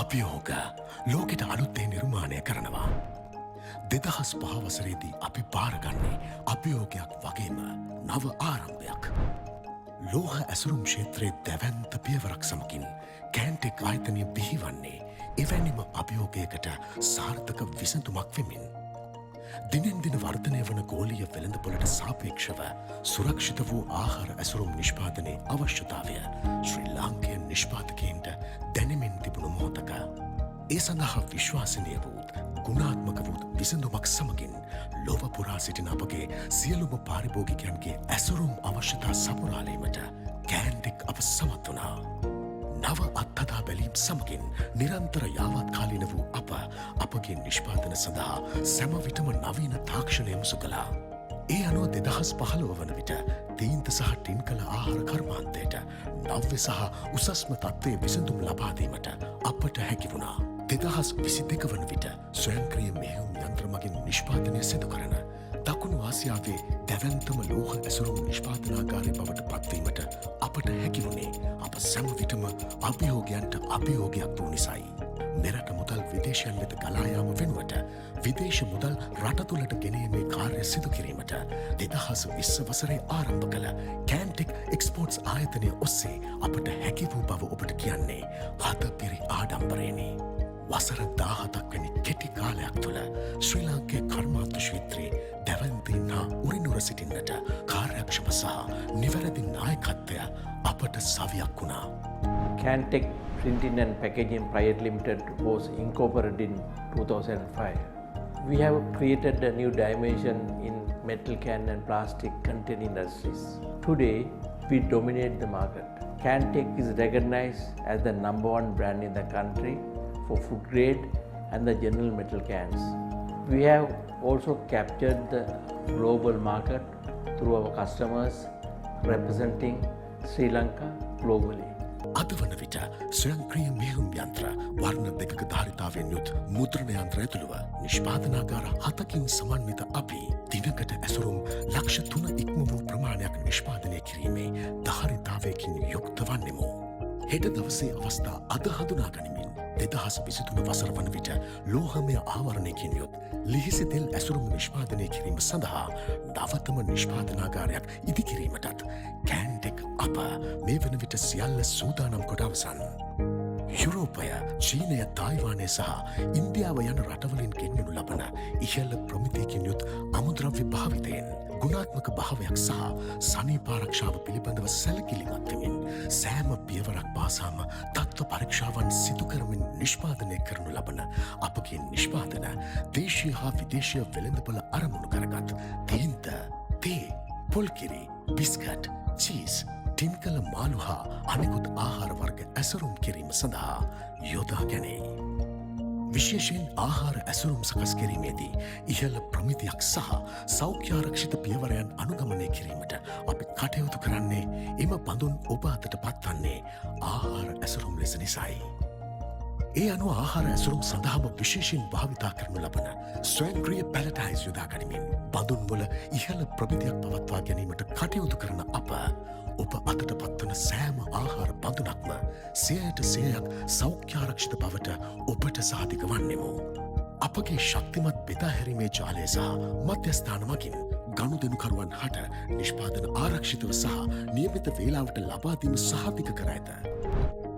අභියෝග ලෝකෙට අලුත්තේ නිර්මාණය කරනවා. 2005 වසරේදී අපි බාරගන්නේ අභියෝගයක් වගේම නව ආරම්භයක්. ලෝහ ඇසුරුම් ක්ෂේත්‍රයේ දැවැන්ත පියවරක් සමගින් කෑන්ටෙක් ආයතනය බිහිවන්නේ එවැනිම අභියෝගයකට සාර්ථක විසඳුමක් වෙමින්. දිනෙන් දින වර්ධනය වන ගෝලීය වෙළඳපොළට සාපේක්ෂව සුරක්ෂිත වූ ආහාර ඇසුරුම් නිෂ්පාදනයේ අවශ්‍යතාවය ශ්‍රී ලාංකේය නිෂ්පාදකයන්ට දැනෙමින් තිබුණු මොහොතක ඒ සඳහා විශ්වාසනීය වූත් ගුණාත්මක වූත් විසඳුමක් සමගින් ලොව පුරා සිටින අපගේ සියලුම පාරිභෝගිකයන්ගේ ඇසුරුම් අවශ්‍යතා සපුරාලීමට කෑන්ටෙක් අප සමත් වුණා. නව අත්හදා බැලීම් සමගින් නිරන්තර යාවත්කාලීන වූ අපගේ නිෂ්පාදන සඳහා සැමවිටම නවීන තාක්ෂණය මුසු කළා. ඒ අනුව 2015 වන විට තීන්ත සහ ටින් කළ ආහාර කර්මාන්තයට නව්‍ය සහ උසස්ම තත්ත්වයේ විසඳුම් ලබාදීමට අපට හැකි වුණා. 2022 වන විට ස්වයංක්‍රීය මෙහෙයුම් යන්ත්‍ර මගින් නිෂ්පාදනය සිදු කරන දකුණු ආසියාවේ දැවැන්තම ලෝහ ඇසුරුම් නිෂ්පාදනාගාරය බවට පත්වීමට අපට හැකි වුණේ අප සැම විටම අභියෝගයන්ට අභියෝගයක් වූ නිසයි. මෙරට මුදල් විදේශයන් වෙත ගලා යාම වෙනුවට විදේශ මුදල් රට තුළට ගෙනීමේ කාර්ය සිදු කිරීමට 2020 වසරේ ආරම්භ කළ කෑන්ටෙක් එක්ස්පෝර්ට්ස් ආයතනය ඔස්සේ අපට හැකි වූ බව ඔබට කියන්නේ හතපිරි ආඩම්බරයෙනි. වසර 17ක් වැනි කෙටි කාලයක් තුළ ශ්‍රී ලාංකේය කර්මාන්ත ක්ෂේත්‍රයේ දැවැන්තයින් හා උරිනුර සිටින්නට කාර්යක්ෂම සහ නිවැරදි නායකත්වය අපට සවියක් වුණා. Cantech Printing and Packaging Private Limited was incorporated in 2005. We have created a new dimension in metal can and plastic container industries. Today, we dominate the market. Cantech is recognized as the #1 brand in the country for food grade and the general metal cans. We have also captured the global market through our customers representing Sri Lanka globally. අද වන විට ස්වයංක්‍රීය මෙහෙයුම් යන්ත්‍ර වර්ණ දෙකක ධාරිතාවෙන් යුත් මුද්‍රණ යන්ත්‍ර ඇතුළුව නිෂ්පාදනාගාර 7කින් සමන්විත අපි දිනකට ඇසුරුම් ලක්ෂ 3 ඉක්ම වූ ප්‍රමාණයක් නිෂ්පාදනය කිරීමේ ධාරිතාවයකින් යුක්ත වන්නෙමු. හෙට දවසේ අවස්ථා අද හඳුනා ගනිමින් 2023 වසර වන විට ලෝහමය ආවරණයකින් යුත් ලිහිසි තෙල් ඇසුරුම් නිෂ්පාදනය කිරීම සඳහා නවතම නිෂ්පාදනාගාරයක් ඉදිකිරීමටත් කෑන්ටෙක් අප මේ වන විට සියල්ල සූදානම් කොට අවසන්. යුරෝපය, චීනය, තායිවානය සහ ඉන්දියාව යන රටවලින් ගෙන්වනු ලබන ඉහළ ප්‍රමිතියකින් යුත් අමුද්‍රව්‍ය භාවිතයෙන් ගුණාත්මක භාවයක් සහ සනීපාරක්ෂාව පිළිබඳව සැලකිලිමත් වෙමින් සෑම පියවරක් පාසාම තත්ත්ව පරීක්ෂාවන් සිදු කරමින් නිෂ්පාදනය කරනු ලබන අපගේ නිෂ්පාදන දේශීය හා විදේශීය වෙළඳපොළ අරමුණු කරගත් තීන්ත, තේ, පොල්කිරි, බිස්කට්, චීස්, ටින් කළ මාළු හා අනෙකුත් ආහාර වර්ග ඇසුරුම් කිරීම සඳහා යොදා ගැනේ. විශේෂයෙන් ආහාර ඇසුරුම් සකස් කිරීමේදී ඉහළ ප්‍රමිතියක් සහ සෞඛ්‍යාරක්ෂිත පියවරයන් අනුගමනය කිරීමට අපි කටයුතු කරන්නේ එම බඳුන් ඔබ අතට පත්වන්නේ ආහාර ඇසුරුම් ලෙස නිසයි. ඒ අනුව ආහාර ඇසුරුම් සඳහාම විශේෂයෙන් භාවිතා කරනු ලබන ස්වයංක්‍රීය පැලටයිස් යොදා ගනිමින් බඳුන්වල ඉහළ ප්‍රමිතියක් පවත්වා ගැනීමට කටයුතු කරන අප ඔබ අතට පත්වන සෑම ආහාර බඳුනක්ම 100% සෞඛ්‍යාරක්ෂිත බවට ඔබට සාධික වන්නෙමු. අපගේ ශක්තිමත් බෙදාහැරීමේ ජාලය සහ මධ්‍යස්ථාන මගින් ගනුදෙනුකරුවන් හට නිෂ්පාදන ආරක්ෂිතව සහ නියමිත වේලාවට ලබාදීම සහතික කර ඇත.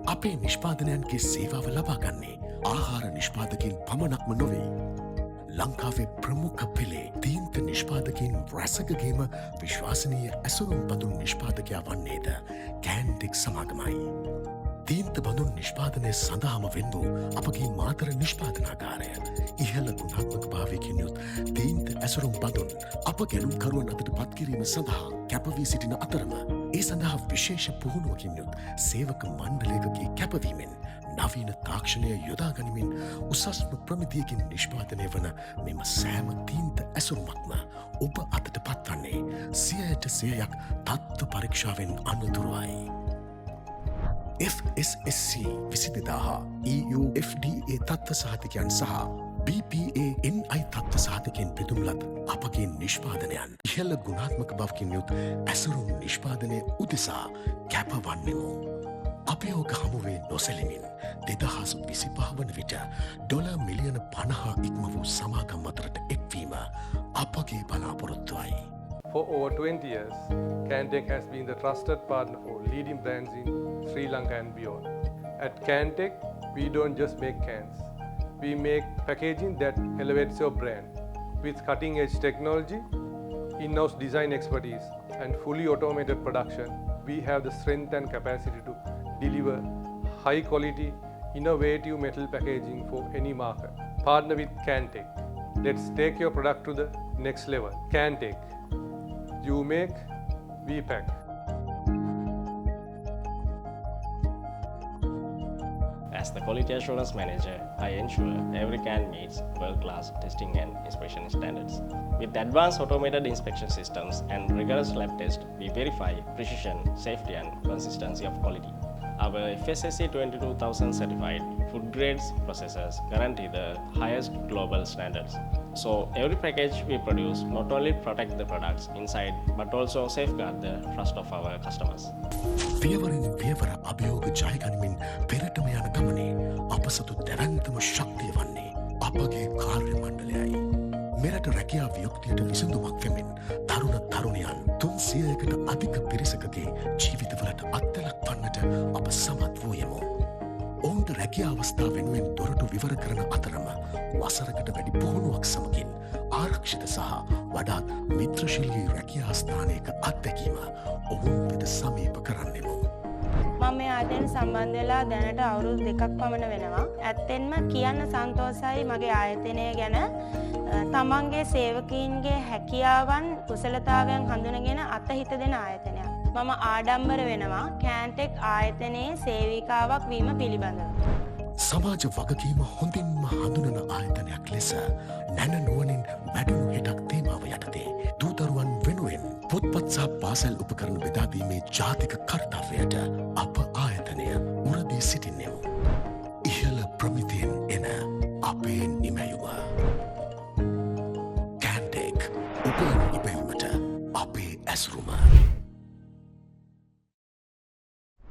අපේ නිෂ්පාදනයන්ගේ සේවාව ලබාගන්නේ ආහාර නිෂ්පාදකින් පමණක්ම නොවේ. ලංකාවේ ප්‍රමුඛ පෙළේ තීන්ත නිෂ්පාදකයින් රැසකගේම විශ්වාසනීය ඇසුරුම් බඳුන් නිෂ්පාදකයා වන්නේද කෑන්ටෙක් සමාගමයි. තීන්ත බඳුන් නිෂ්පාදනය සඳහාම වෙන් වූ අපගේ මාතර නිෂ්පාදනාගාරය ඉහළ ගුණාත්මක භාවයකින් යුත් තීන්ත ඇසුරුම් බඳුන් අප ගැනුම්කරුවන් අතට පත්කිරීම සඳහා කැපවී සිටින අතරම ඒ සඳහා විශේෂ පුහුණුවකින් යුත් සේවක මණ්ඩලයකගේ කැපවීමෙන් නවීන තාක්ෂණය යොදා ගනිමින් උසස්ම ප්‍රමිතියකින් නිෂ්පාදනය වන මෙම සෑම තීන්ත ඇසුරුමක්ම ඔබ අතට පත්වන්නේ 100% තත්ත්ව පරීක්ෂාවෙන් අනතුරුවයි. FSSC 22000 EU FDA තත්ත්ව සහතිකයන් සහ BPA NI තත්ත්ව සහතිකයෙන් පිදුම් ලද අපගේ නිෂ්පාදනයන් ඉහළ ගුණාත්මක බවකින් යුත් ඇසුරුම් නිෂ්පාදනය උදෙසා කැපවන්නෙමු. අභියෝග හමුවේ නොසැලෙමින් 2025 වන විට ඩොලර් මිලියන 50 ඉක්ම වූ සමාගම් අතරට එක්වීම අපගේ බලාපොරොත්තුවයි. For over 20 years, Cantech has been the trusted partner for leading brands in Sri Lanka and beyond. At Cantech, we don't just make cans. We make packaging that elevates your brand. With cutting-edge technology, in-house design expertise, and fully automated production, we have the strength and capacity to deliver high-quality, innovative metal packaging for any market. Partner with Cantech. Let's take your product to the next level. Cantech. You make, we pack. As the quality assurance manager, I ensure every can meets world-class testing and inspection standards. With advanced automated inspection systems and rigorous lab tests, we verify precision, safety and consistency of quality. Our FSSC 22000 certified food grades processes guarantee the highest global standards. So every package we produce not only protect the products inside but also safeguard the trust of our customers. පියවරින් පියවර අභියෝග ජයගනිමින් පෙරටම යන ගමනේ අප සතු දැවැන්තම ශක්තිය වන්නේ අපගේ කාර්ය මණ්ඩලයයි. මෙරට රැකියා වියුක්තියට විසඳුමක් වෙමින් තරුණ තරුණියන් 300කට අධික පිරිසකගේ ජීවිතවලට අත්දැලක් වන්නට අප සමත් වූයෙමු. ඔවුන්ට රැකියා අවස්ථා වෙනුවෙන් දොරටු විවර කරන අතරම වසරකට වැඩි පුහුණුවක් සමගින් ආරක්ෂිත සහ වඩාත් මිත්‍රශීලී රැකියා ස්ථානයක අත්දැකීම ඔවුන් වෙත සමීප කරන්නෙමු. මම මේ ආයතනයට සම්බන්ධ වෙලා දැනට අවුරුදු 2ක් පමණ වෙනවා. ඇත්තෙන්ම කියන්න සන්තෝෂයි මගේ ආයතනය ගැන. තමන්ගේ සේවකීන්ගේ හැකියාවන් කුසලතාවයන් හඳුනගෙන අතහිත දෙන ආයතනයක්. මම ආඩම්බර වෙනවා Cantech ආයතනයේ සේවිකාවක් වීම පිළිබඳව. සමාජ වගකීම හොඳින්ම හඳුනන ආයතනයක් ලෙස නැන නුවණින් වැඩුණු හෙටක් තේමාව යටතේ දූතරුවන් වෙනුවෙන් පොත්පත් සහ පාසල් උපකරණ බෙදාදීමේ ජාතික කර්තව්‍යයට අප ආයතනය උරදී සිටින්නෙමු. ඉහළ ප්‍රමිතියෙන් එන අපේ නිමැයුම. Cantech උපයන ඉබැවීමට අපේ ඇසුරුම.